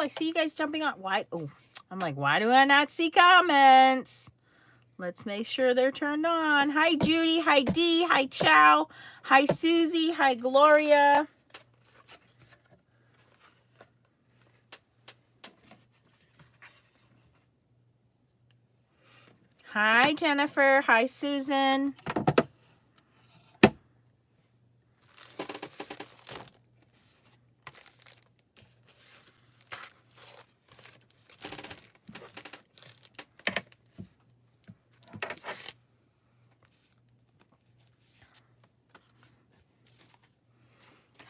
I see you guys jumping on. Why? Oh, I'm like, why do I not see comments? Let's make sure they're turned on. Hi, Judy. Hi, Dee. Hi, Chow. Hi, Susie. Hi, Gloria. Hi, Jennifer. Hi, Susan.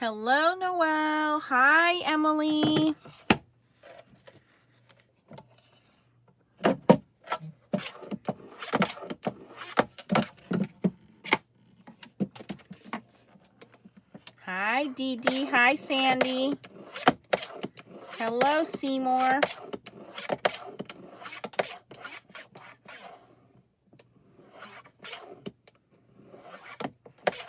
Hello, Noelle. Hi, Emily. Hi, Dee Dee. Hi, Sandy. Hello, Seymour.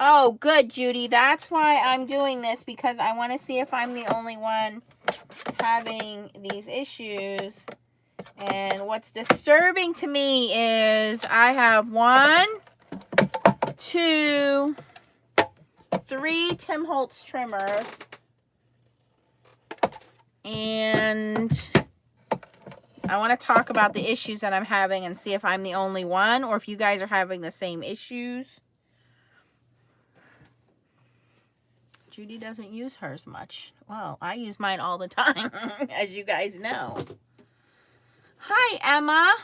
Oh, good, Judy. That's why I'm doing this, because I want to see if I'm the only one having these issues. And what's disturbing to me is I have 1, 2, 3 Tim Holtz trimmers. And I want to talk about the issues that I'm having and see if I'm the only one or if you guys are having the same issues. Judy doesn't use hers much. Well, I use mine all the time, as you guys know. Hi, Emma.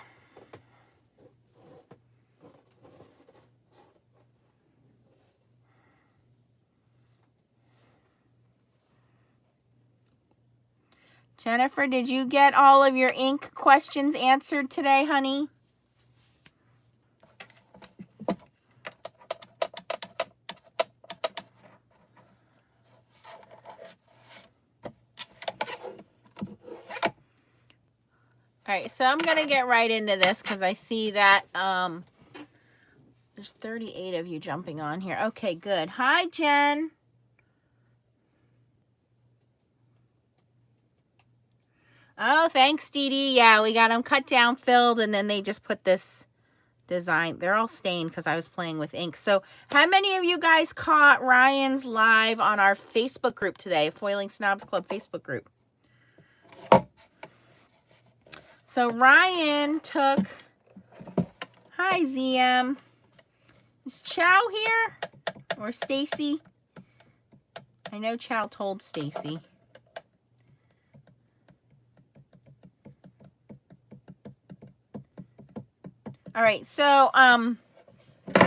Jennifer, did you get all of your ink questions answered today, honey? All right, so I'm going to get right into this because I see that there's 38 of you jumping on here. Okay, good. Hi, Jen. Oh, thanks, Dee Dee. Yeah, we got them cut down, filled, and then they just put this design. They're all stained because I was playing with ink. So how many of you guys caught Ryan's live on our Facebook group today, Foiling Snobs Club Facebook group? So Ryan took, hi ZM, is Chow here or Stacy? I know Chow told Stacy. All right, so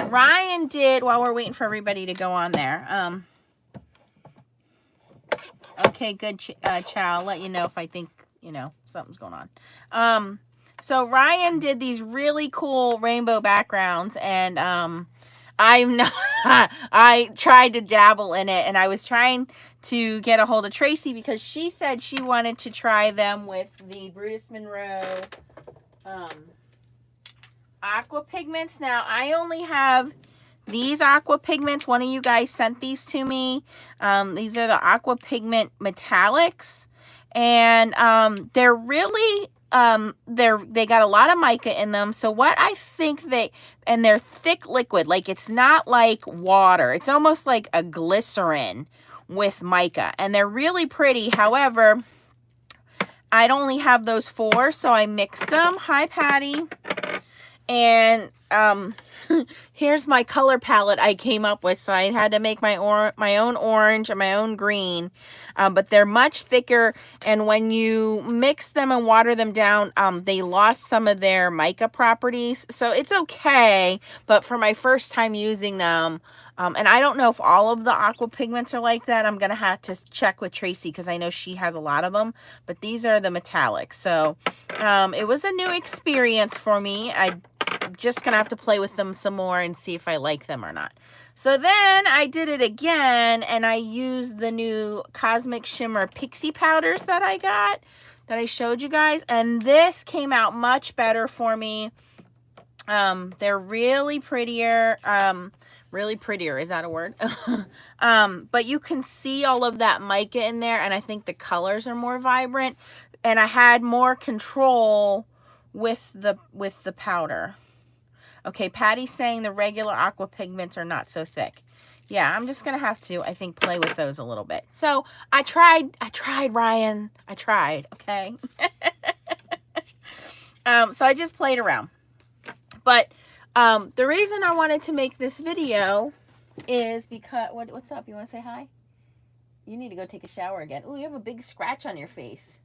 Ryan did, while we're waiting for everybody to go on there. Okay, good, Chow. I'll let you know if I think, you know, something's going on. So Ryan did these really cool rainbow backgrounds, and I'm not, I tried to dabble in it, and I was trying to get a hold of Tracy because she said she wanted to try them with the Brutus Monroe aqua pigments. Now, I only have these aqua pigments. One of you guys sent these to me. These are the aqua pigment metallics, and they're really they got a lot of mica in them. So what I think and they're thick liquid, like it's not like water. It's almost like a glycerin with mica, and they're really pretty. However, I'd only have those 4, so I mixed them. Hi, Patty. And here's my color palette I came up with. So I had to make my own orange and my own green. But they're much thicker. And when you mix them and water them down, they lost some of their mica properties. So it's okay. But for my first time using them, and I don't know if all of the aqua pigments are like that. I'm going to have to check with Tracy because I know she has a lot of them. But these are the metallics. So it was a new experience for me. I'm just going to have to play with them some more and see if I like them or not. So then I did it again, and I used the new Cosmic Shimmer Pixie powders that I got, that I showed you guys. And this came out much better for me. They're really prettier. Really prettier, is that a word? But you can see all of that mica in there, and I think the colors are more vibrant. and I had more control with the powder. Okay, Patty's saying the regular aqua pigments are not so thick. Yeah, I'm just going to have to, I think, play with those a little bit. So I tried, Ryan. I tried, okay? So I just played around. But the reason I wanted to make this video is because, what's up? You want to say hi? You need to go take a shower again. Oh, you have a big scratch on your face.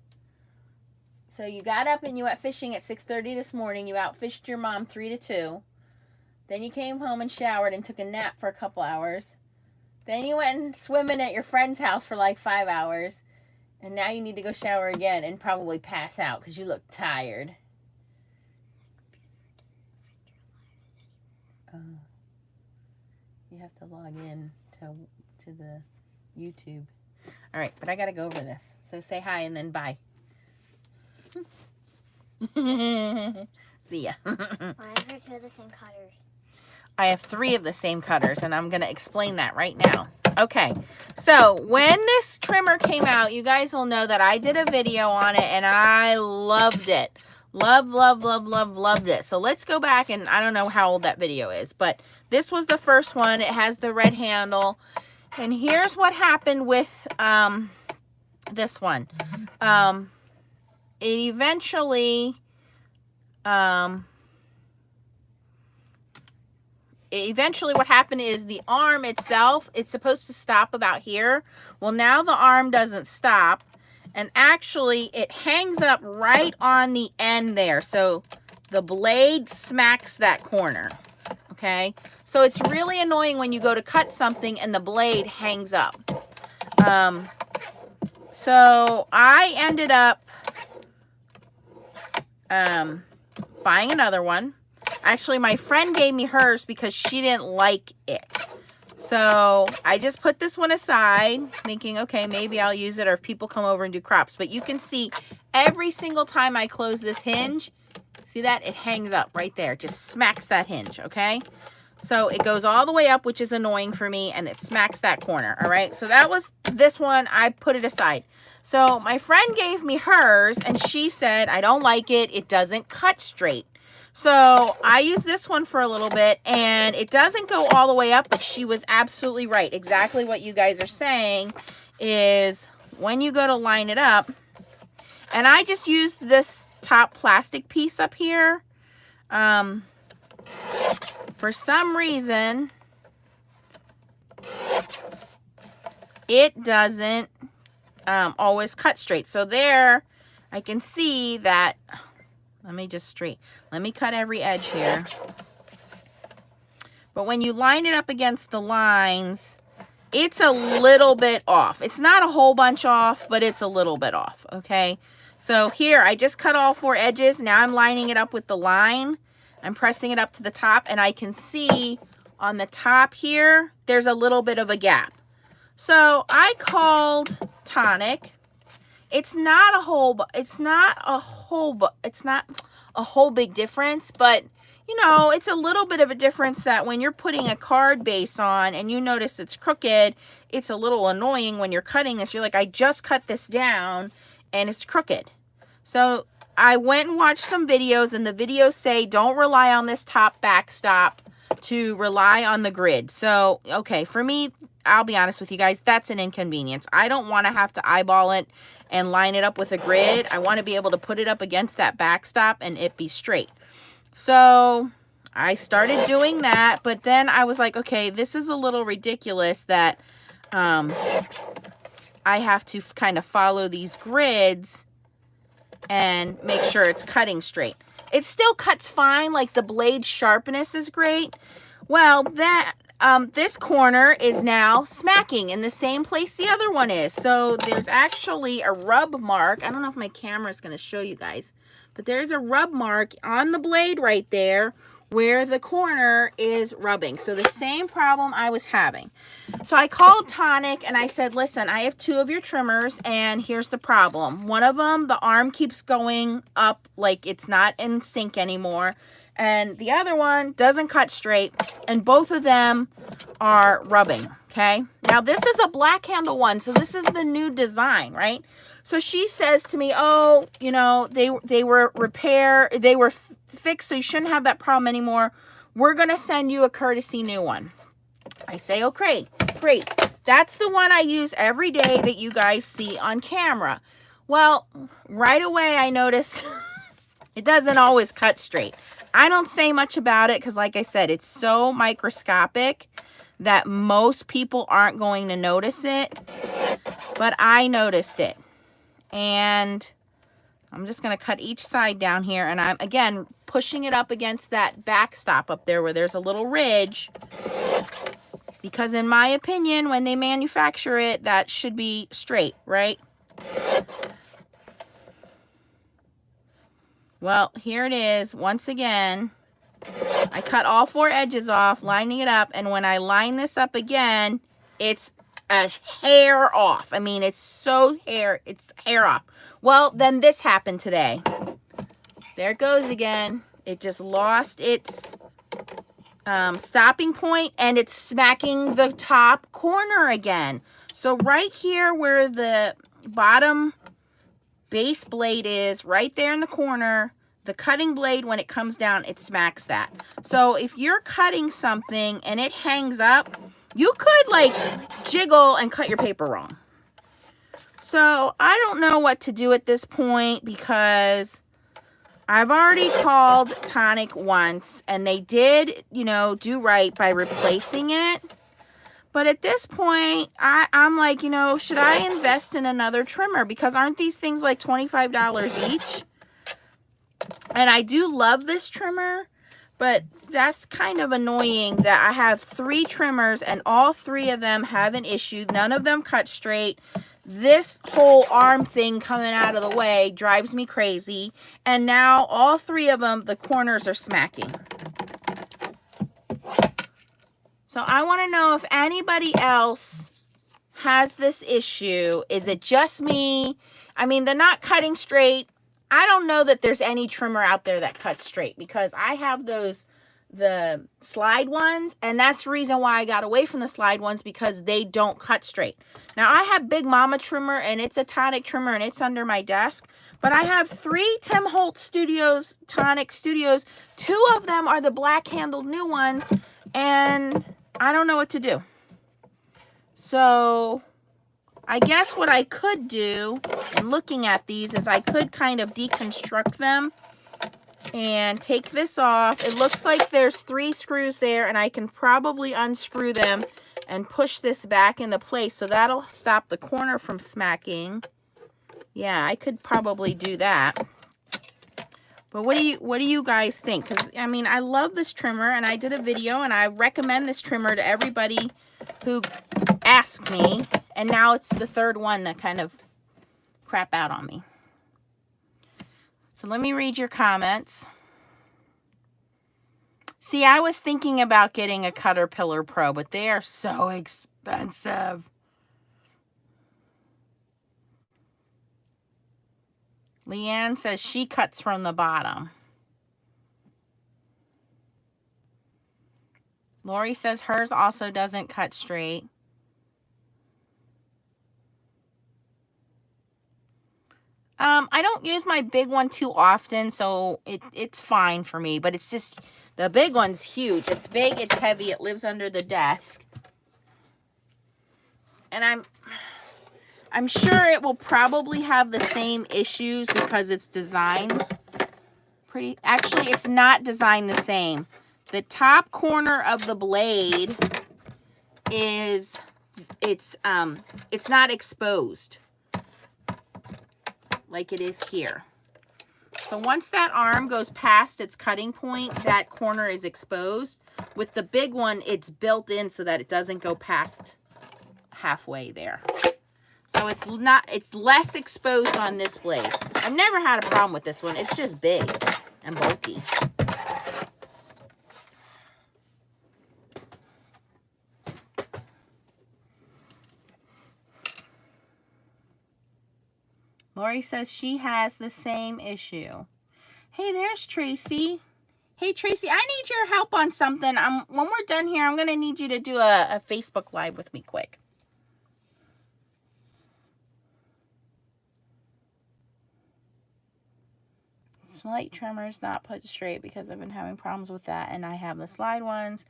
So you got up and you went fishing at 6:30 this morning. You outfished your mom 3 to 2. Then you came home and showered and took a nap for a couple hours. Then you went swimming at your friend's house for like 5 hours. And now you need to go shower again and probably pass out because you look tired. You have to log in to the YouTube. All right, but I got to go over this. So say hi and then bye. See ya. I have 2 of the same cutters. I have 3 of the same cutters, and I'm going to explain that right now. Okay, so when this trimmer came out, you guys will know that I did a video on it, and I loved it. Loved it. So let's go back, and I don't know how old that video is, but this was the first one. It has the red handle, and here's what happened with this one. It eventually... Eventually what happened is the arm itself, it's supposed to stop about here. Well, now the arm doesn't stop, and actually it hangs up right on the end there. So the blade smacks that corner. Okay, so it's really annoying when you go to cut something and the blade hangs up. So I ended up buying another one. Actually, my friend gave me hers because she didn't like it. So I just put this one aside, thinking, okay, maybe I'll use it, or if people come over and do crops. But you can see every single time I close this hinge, see that? It hangs up right there. It just smacks that hinge, okay? So it goes all the way up, which is annoying for me, and it smacks that corner, all right? So that was this one. I put it aside. So my friend gave me hers, and she said, I don't like it. It doesn't cut straight. So I used this one for a little bit, and it doesn't go all the way up, but she was absolutely right. Exactly what you guys are saying is when you go to line it up, and I just used this top plastic piece up here. For some reason, it doesn't always cut straight. So there, I can see that. Let me cut every edge here. But when you line it up against the lines, it's a little bit off. It's not a whole bunch off, but it's a little bit off, okay? So here, I just cut all 4 edges. Now I'm lining it up with the line. I'm pressing it up to the top, and I can see on the top here, there's a little bit of a gap. So I called Tonic. It's not a whole big difference, but you know, it's a little bit of a difference that when you're putting a card base on and you notice it's crooked, it's a little annoying when you're cutting this. You're like, I just cut this down and it's crooked. So I went and watched some videos, and the videos say don't rely on this top backstop, to rely on the grid. So, okay, for me, I'll be honest with you guys, that's an inconvenience. I don't want to have to eyeball it and line it up with a grid. I want to be able to put it up against that backstop and it be straight. So I started doing that, but then I was like, okay, this is a little ridiculous that I have to kind of follow these grids and make sure it's cutting straight. It still cuts fine, like the blade sharpness is great. Well, that this corner is now smacking in the same place the other one is. So there's actually a rub mark. I don't know if my camera is going to show you guys, but there's a rub mark on the blade right there where the corner is rubbing. So the same problem I was having. So I called Tonic and I said, listen, I have 2 of your trimmers and here's the problem. One of them, the arm keeps going up like it's not in sync anymore. And the other one doesn't cut straight, and both of them are rubbing, okay? Okay, now this is a black handle one, so this is the new design, right? So she says to me, oh, you know, they were fixed, so you shouldn't have that problem anymore. We're gonna send you a courtesy new one. I say, okay, great. That's the one I use every day that you guys see on camera. Well, right away I notice it doesn't always cut straight. I don't say much about it because, like I said, it's so microscopic that most people aren't going to notice it. But I noticed it. And I'm just going to cut each side down here. And I'm, again, pushing it up against that backstop up there where there's a little ridge. Because in my opinion, when they manufacture it, that should be straight, right? Well, here it is. Once again, I cut all 4 edges off, lining it up. And when I line this up again, it's a hair off. I mean, it's hair off. Well, then this happened today. There it goes again. It just lost its stopping point, and it's smacking the top corner again. So right here where the bottom base blade is, right there in the corner, the cutting blade, when it comes down, it smacks that. So if you're cutting something and it hangs up, you could like jiggle and cut your paper wrong. So I don't know what to do at this point, because I've already called Tonic once and they did, you know, do right by replacing it. But at this point, I'm like, you know, should I invest in another trimmer? Because aren't these things like $25 each? And I do love this trimmer, but that's kind of annoying that I have 3 trimmers and all 3 of them have an issue. None of them cut straight. This whole arm thing coming out of the way drives me crazy. And now all 3 of them, the corners are smacking. So I want to know if anybody else has this issue. Is it just me? I mean, they're not cutting straight. I don't know that there's any trimmer out there that cuts straight, because I have the slide ones, and that's the reason why I got away from the slide ones, because they don't cut straight. Now I have Big Mama trimmer, and it's a Tonic trimmer, and it's under my desk, but I have 3 Tim Holtz Studios Tonic Studios. 2 of them are the black handled new ones, and I don't know what to do. So I guess what I could do in looking at these is I could kind of deconstruct them and take this off. It looks like there's 3 screws there, and I can probably unscrew them and push this back into place, so that'll stop the corner from smacking. Yeah, I could probably do that. But what do you guys think? Because I mean, I love this trimmer, and I did a video and I recommend this trimmer to everybody who asked me, and now it's the 3rd one that kind of crap out on me. So let me read your comments. See, I was thinking about getting a Caterpillar Pro, but they are so expensive. Leanne says she cuts from the bottom. Lori says hers also doesn't cut straight. I don't use my big one too often, so it's fine for me. But it's just, the big one's huge. It's big, it's heavy, it lives under the desk. And I'm sure it will probably have the same issues because it's designed actually, it's not designed the same. The top corner of the blade is, it's not exposed like it is here. So once that arm goes past its cutting point, that corner is exposed. With the big one, it's built in so that it doesn't go past halfway there. So it's less exposed on this blade. I've never had a problem with this one. It's just big and bulky. Lori says she has the same issue. Hey, there's Tracy. Hey, Tracy, I need your help on something. When we're done here, I'm going to need you to do a Facebook Live with me quick. Slight tremors, not put straight because I've been having problems with that. And I have the slide ones.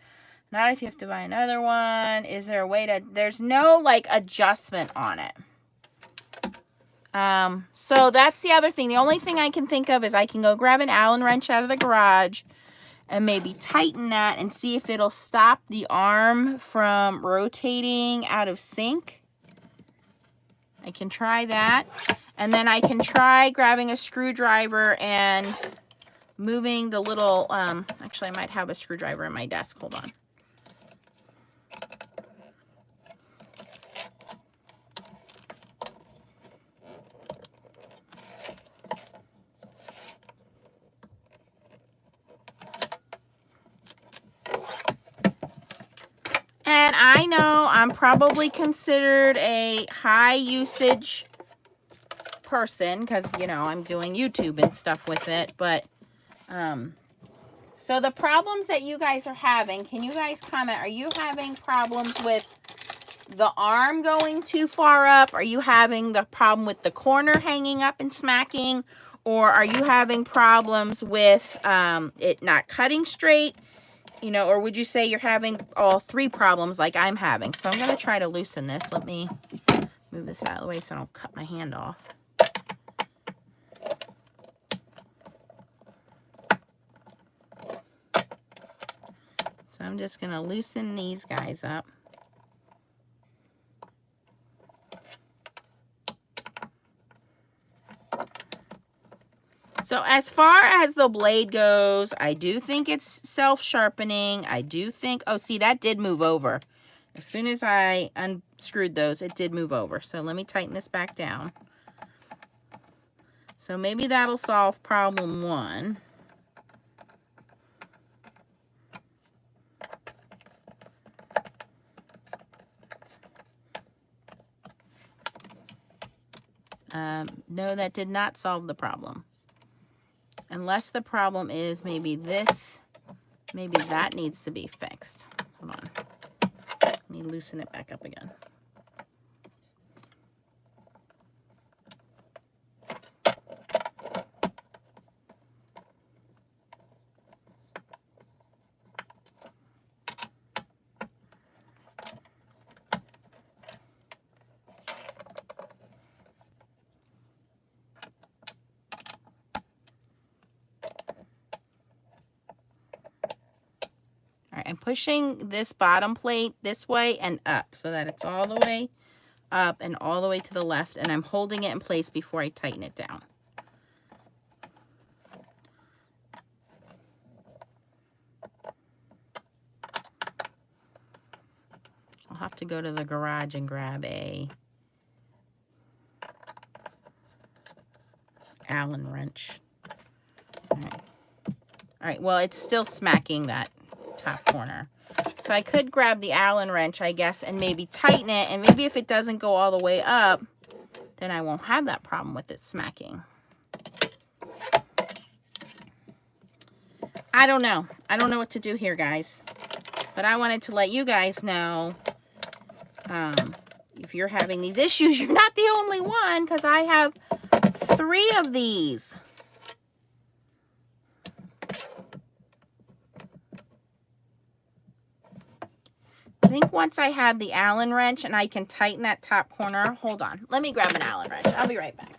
Not if you have to buy another one. Is there a way to... There's no, like, adjustment on it. So that's the other thing. The only thing I can think of is I can go grab an Allen wrench out of the garage and maybe tighten that and see if it'll stop the arm from rotating out of sync. I can try that. And then I can try grabbing a screwdriver and moving the little, actually I might have a screwdriver in my desk. Hold on. And I know I'm probably considered a high usage person because, you know, I'm doing YouTube and stuff with it. But, so the problems that you guys are having, can you guys comment? Are you having problems with the arm going too far up? Are you having the problem with the corner hanging up and smacking? Or are you having problems with it not cutting straight? You know, or would you say you're having all three problems like I'm having? So I'm going to try to loosen this. Let me move this out of the way so I don't cut my hand off. So I'm just going to loosen these guys up. So as far as the blade goes, I do think it's self-sharpening. I do think, oh, see, that did move over. As soon as I unscrewed those, it did move over. So let me tighten this back down. So maybe that'll solve problem one. No, that did not solve the problem. Unless the problem is maybe this, maybe that needs to be fixed. Hold on. Let me loosen it back up again. I'm pushing this bottom plate this way and up so that it's all the way up and all the way to the left, and I'm holding it in place before I tighten it down. I'll have to go to the garage and grab a Allen wrench. All right, well, it's still smacking that top corner. So I could grab the Allen wrench, I guess, and maybe tighten it, and maybe if it doesn't go all the way up, then I won't have that problem with it smacking. I don't know. I don't know what to do here, guys. But I wanted to let you guys know, if you're having these issues, you're not the only one, because I have 3 of these. I think once I have the Allen wrench and I can tighten that top corner, hold on. Let me grab an Allen wrench. I'll be right back.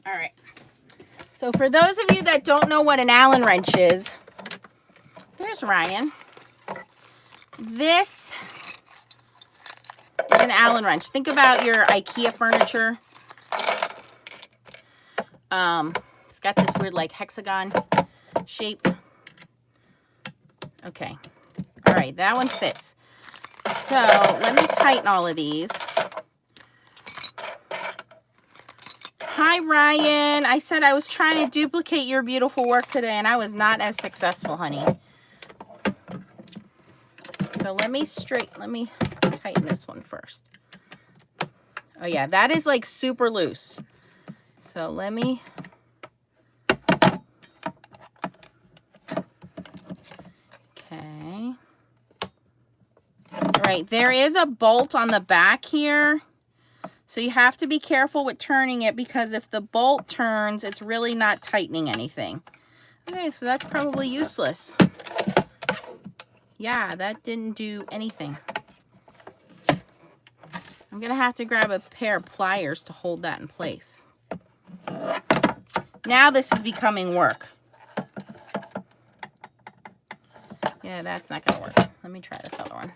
All right. So for those of you that don't know what an Allen wrench is, there's Ryan. This is an Allen wrench. Think about your IKEA furniture. It's got this weird like hexagon shape. Okay. All right, that one fits. So let me tighten all of these. Hi, Ryan. I said I was trying to duplicate your beautiful work today, and I was not as successful, honey. So let me tighten this one first. Oh, yeah, that is like super loose. So let me... Okay. All right, there is a bolt on the back here. So you have to be careful with turning it because if the bolt turns, it's really not tightening anything. Okay, so that's probably useless. Yeah, that didn't do anything. I'm going to have to grab a pair of pliers to hold that in place. Now this is becoming work. Yeah, that's not going to work. Let me try this other one.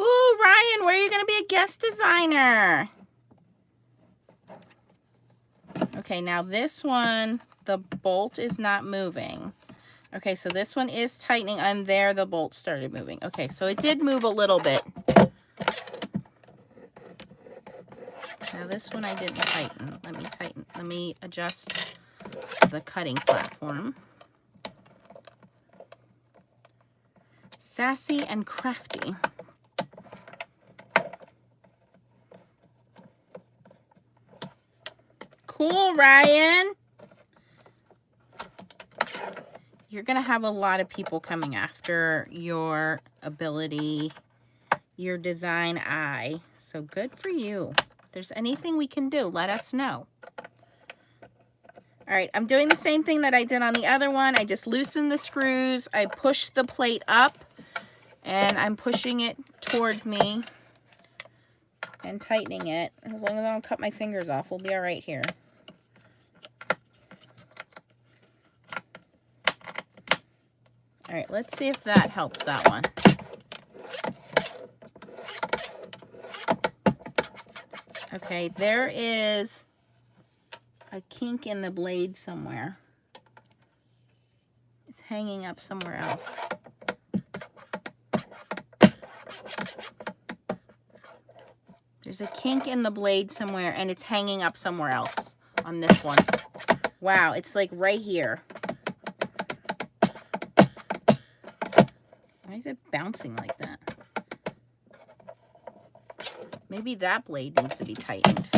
Ooh, Ryan, where are you going to be a guest designer? Okay, now this one, the bolt is not moving. Okay, so this one is tightening, and there the bolt started moving. Okay, so it did move a little bit. Now this one I didn't tighten. Let me adjust the cutting platform. Sassy and crafty. Cool, Ryan. You're going to have a lot of people coming after your ability, your design eye. So good for you. If there's anything we can do, let us know. All right, I'm doing the same thing that I did on the other one. I just loosened the screws. I pushed the plate up, and I'm pushing it towards me and tightening it. As long as I don't cut my fingers off, we'll be all right here. All right, let's see if that helps that one. Okay, there is a kink in the blade somewhere. It's hanging up somewhere else. There's a kink in the blade somewhere, and it's hanging up somewhere else on this one. Wow, it's like right here. Why is it bouncing like that? Maybe that blade needs to be tightened.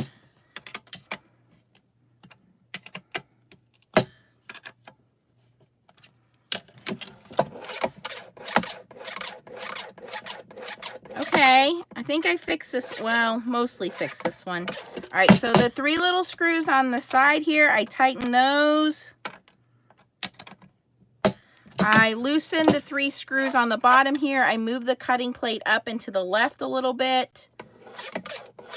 Okay, I think I fixed this, well, mostly fixed this one. All right, so the 3 little screws on the side here, I tighten those. I loosened the 3 screws on the bottom here. I moved the cutting plate up and to the left a little bit.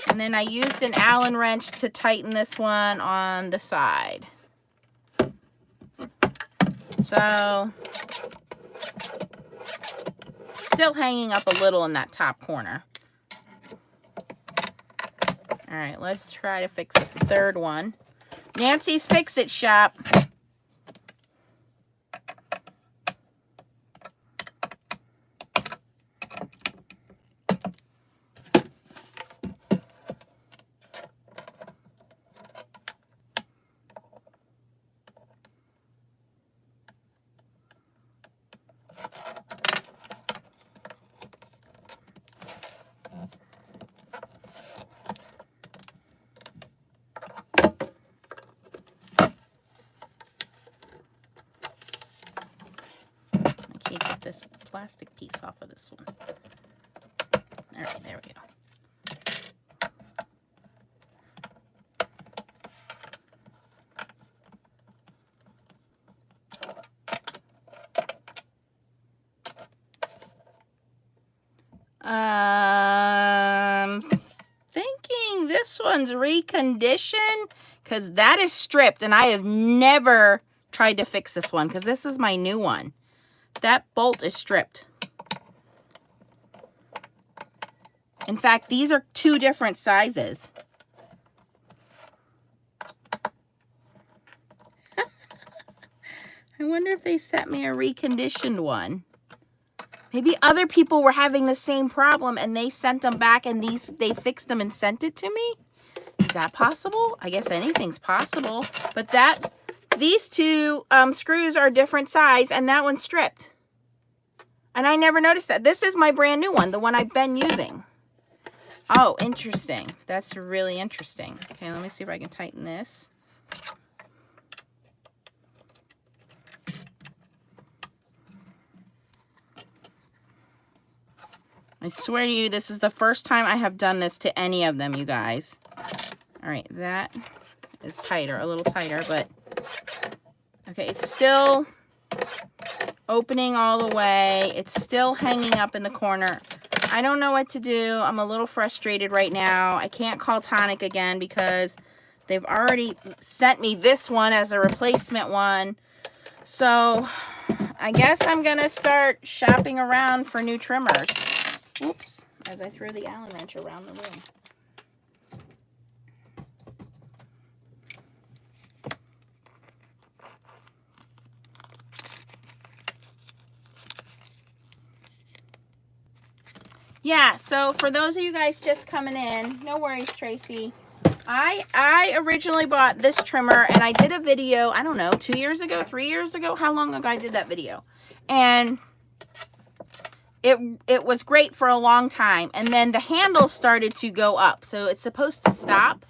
And then I used an Allen wrench to tighten this one on the side. So, still hanging up a little in that top corner. All right, let's try to fix this third one. Nancy's Fix-It Shop. This plastic piece off of this one. All right, there we go. one's reconditioned because that is stripped, and I have never tried to fix this one because this is my new one. That bolt is stripped. In fact, these are 2 different sizes. I wonder if they sent me a reconditioned one. Maybe other people were having the same problem and they sent them back and they fixed them and sent it to me. Is that possible? I guess anything's possible. But these 2 screws are different size and that one's stripped. And I never noticed that. This is my brand new one, the one I've been using. Oh, interesting. That's really interesting. Okay, let me see if I can tighten this. I swear to you, this is the first time I have done this to any of them, you guys. All right, that is tighter, a little tighter, but okay, it's still opening all the way. It's still hanging up in the corner. I don't know what to do. I'm a little frustrated right now. I can't call Tonic again because they've already sent me this one as a replacement one. So I guess I'm going to start shopping around for new trimmers. Oops, as I throw the Allen wrench around the room. Yeah, so for those of you guys just coming in, no worries, Tracy. I originally bought this trimmer and I did a video, I don't know, 2 years ago, 3 years ago, how long ago I did that video. And it was great for a long time, and then the handle started to go up, so it's supposed to stop.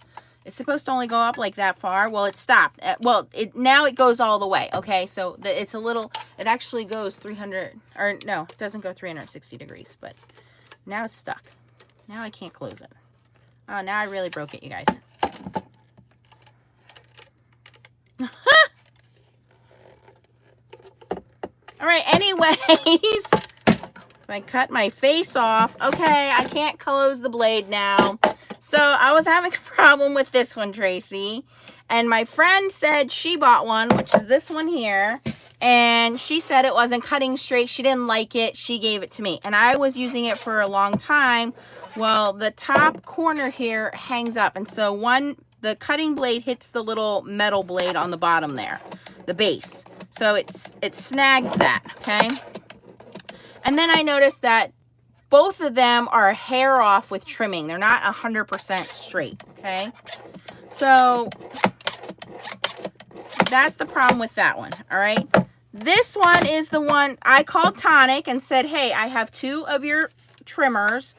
It's supposed to only go up like that far. Well, it stopped. Well, now it goes all the way. Okay, so it's a little. It actually goes 300, or no, it doesn't go 360 degrees, but now it's stuck. Now I can't close it. Oh, now I really broke it, you guys. All right. Anyways. I cut my face off. Okay, I can't close the blade now. So I was having a problem with this one, Tracy. And my friend said she bought one, which is this one here. And she said it wasn't cutting straight. She didn't like it. She gave it to me. And I was using it for a long time. Well, the top corner here hangs up. And so the cutting blade hits the little metal blade on the bottom there, the base. So it snags that, okay? And then I noticed that both of them are hair off with trimming. They're not 100% straight, okay? So that's the problem with that one, all right? This one is the one I called Tonic and said, hey, I have 2 of your trimmers.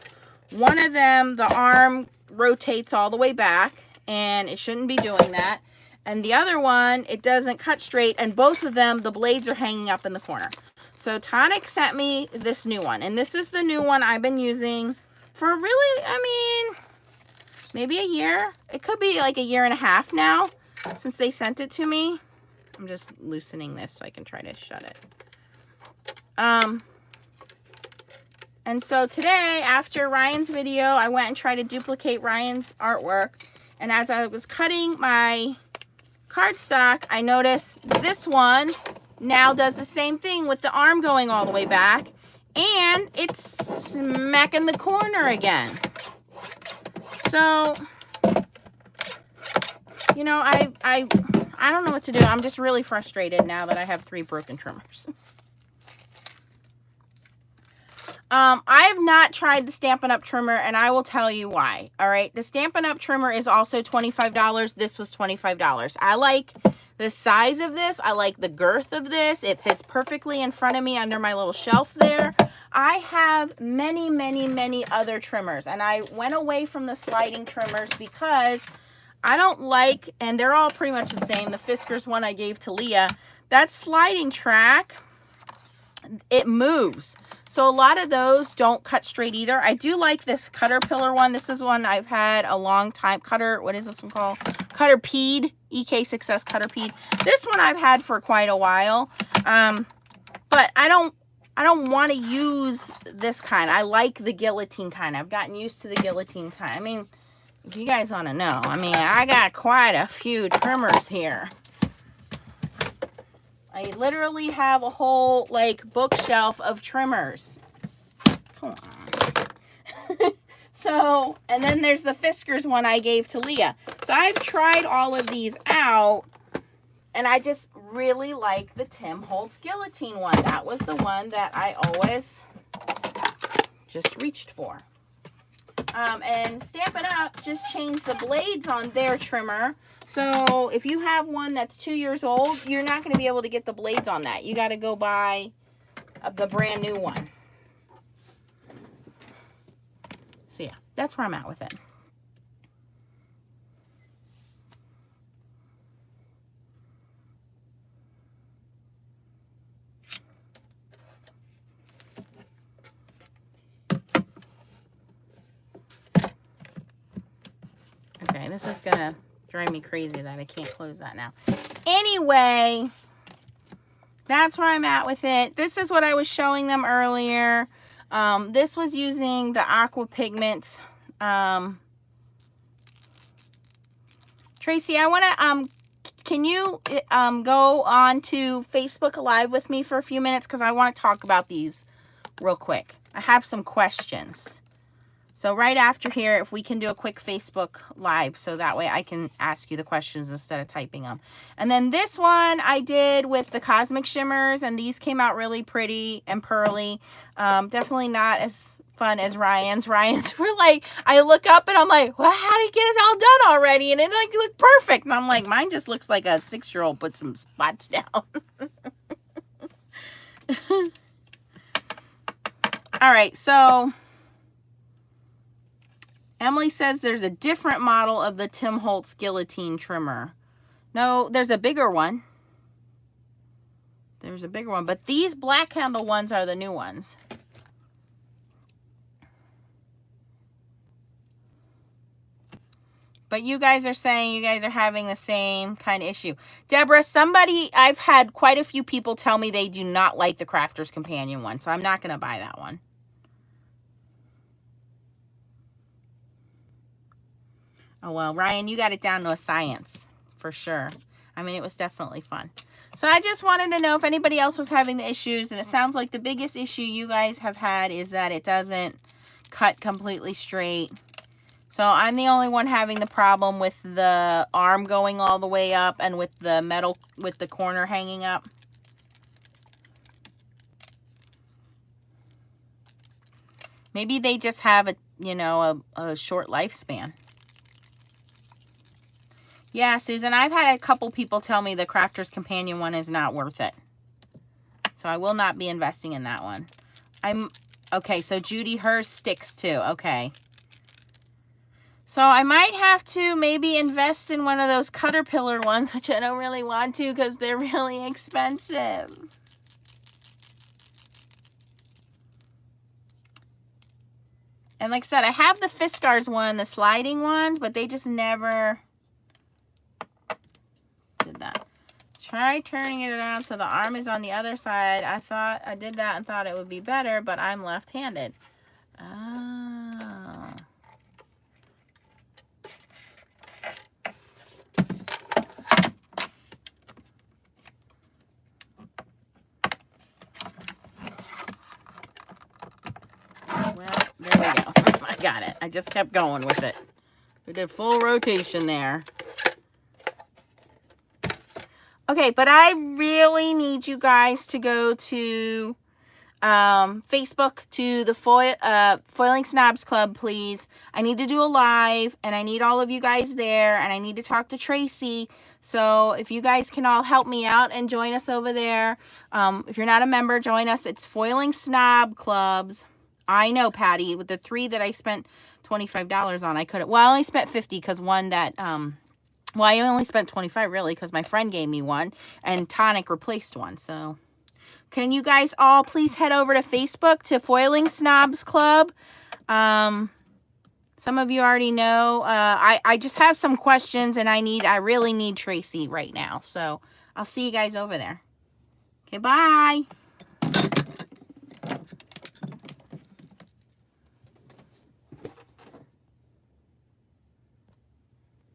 One of them, the arm rotates all the way back, and it shouldn't be doing that. And the other one, it doesn't cut straight, and both of them, the blades are hanging up in the corner. So Tonic sent me this new one, and this is the new one I've been using for really, I mean, maybe a year. It could be like a year and a half now since they sent it to me. I'm just loosening this so I can try to shut it. And so today, after Ryan's video, I went and tried to duplicate Ryan's artwork, and as I was cutting my cardstock, I noticed this one now does the same thing with the arm going all the way back, and it's smacking the corner again. So, you know, I don't know what to do. I'm just really frustrated now that I have 3 broken trimmers. I have not tried the Stampin' Up! Trimmer, and I will tell you why. All right, the Stampin' Up! Trimmer is also $25. This was $25. I like the size of this. I like the girth of this. It fits perfectly in front of me under my little shelf there. I have many, many, many other trimmers, and I went away from the sliding trimmers because I don't like, and they're all pretty much the same. The Fiskars one I gave to Leah, that sliding track, it moves. So a lot of those don't cut straight either. I do like this Caterpillar one. This is one I've had a long time. What is this one called? Caterpede. EK Success Caterpede. This one I've had for quite a while. But I don't want to use this kind. I like the guillotine kind. I've gotten used to the guillotine kind. I mean, If you guys want to know, I mean, I got quite a few trimmers here. I literally have a whole, like, bookshelf of trimmers. Come on. So, and then there's the Fiskars one I gave to Leah. So I've tried all of these out, and I just really like the Tim Holtz guillotine one. That was the one that I always just reached for. And Stampin' Up! Just changed the blades on their trimmer. So if you have one that's 2 years old, you're not going to be able to get the blades on that. You got to go buy the brand new one. So yeah, that's where I'm at with it. Okay, this is gonna drive me crazy that I can't close that now. Anyway, that's where I'm at with it. This is what I was showing them earlier. This was using the aqua pigments. Tracy, I want to, can you go on to Facebook Live with me for a few minutes? Because I want to talk about these real quick. I have some questions. So right after here, if we can do a quick Facebook Live, so that way I can ask you the questions instead of typing them. And then this one I did with the Cosmic Shimmers, and these came out really pretty and pearly. Definitely not as fun as Ryan's. Ryan's were like, I look up and I'm like, well, how did you get it all done already? And it like looked perfect. And I'm like, mine just looks like a 6-year-old put some spots down. All right, so Emily says there's a different model of the Tim Holtz guillotine trimmer. No, there's a bigger one. There's a bigger one, but these black handle ones are the new ones. But you guys are saying you guys are having the same kind of issue. Deborah, I've had quite a few people tell me they do not like the Crafter's Companion one, so I'm not going to buy that one. Oh, well, Ryan, you got it down to a science, for sure. I mean, it was definitely fun. So I just wanted to know if anybody else was having the issues, and it sounds like the biggest issue you guys have had is that it doesn't cut completely straight. So I'm the only one having the problem with the arm going all the way up and with the metal, with the corner hanging up. Maybe they just have a, you know, a short lifespan. Yeah, Susan, I've had a couple people tell me the Crafter's Companion one is not worth it. So I will not be investing in that one. Okay, so Judy, hers sticks too. Okay. So I might have to maybe invest in one of those Caterpillar ones, which I don't really want to because they're really expensive. And like I said, I have the Fiskars one, the sliding ones, but they just never did that. Try turning it around so the arm is on the other side. I did that and thought it would be better, but I'm left-handed. Oh. Well, there we go. I got it. I just kept going with it. We did full rotation there. Okay, but I really need you guys to go to Facebook, to the Foiling Snobs Club, please. I need to do a live, and I need all of you guys there, and I need to talk to Tracy. So if you guys can all help me out and join us over there. If you're not a member, join us. It's Foiling Snob Clubs. I know, Patty, with the 3 that I spent $25 on, I could have, well, I only spent $50 because one that, well, I only spent $25 really because my friend gave me one and Tonic replaced one. So can you guys all please head over to Facebook to Foiling Snobs Club? Some of you already know. I just have some questions and I really need Tracy right now. So I'll see you guys over there. Okay, bye.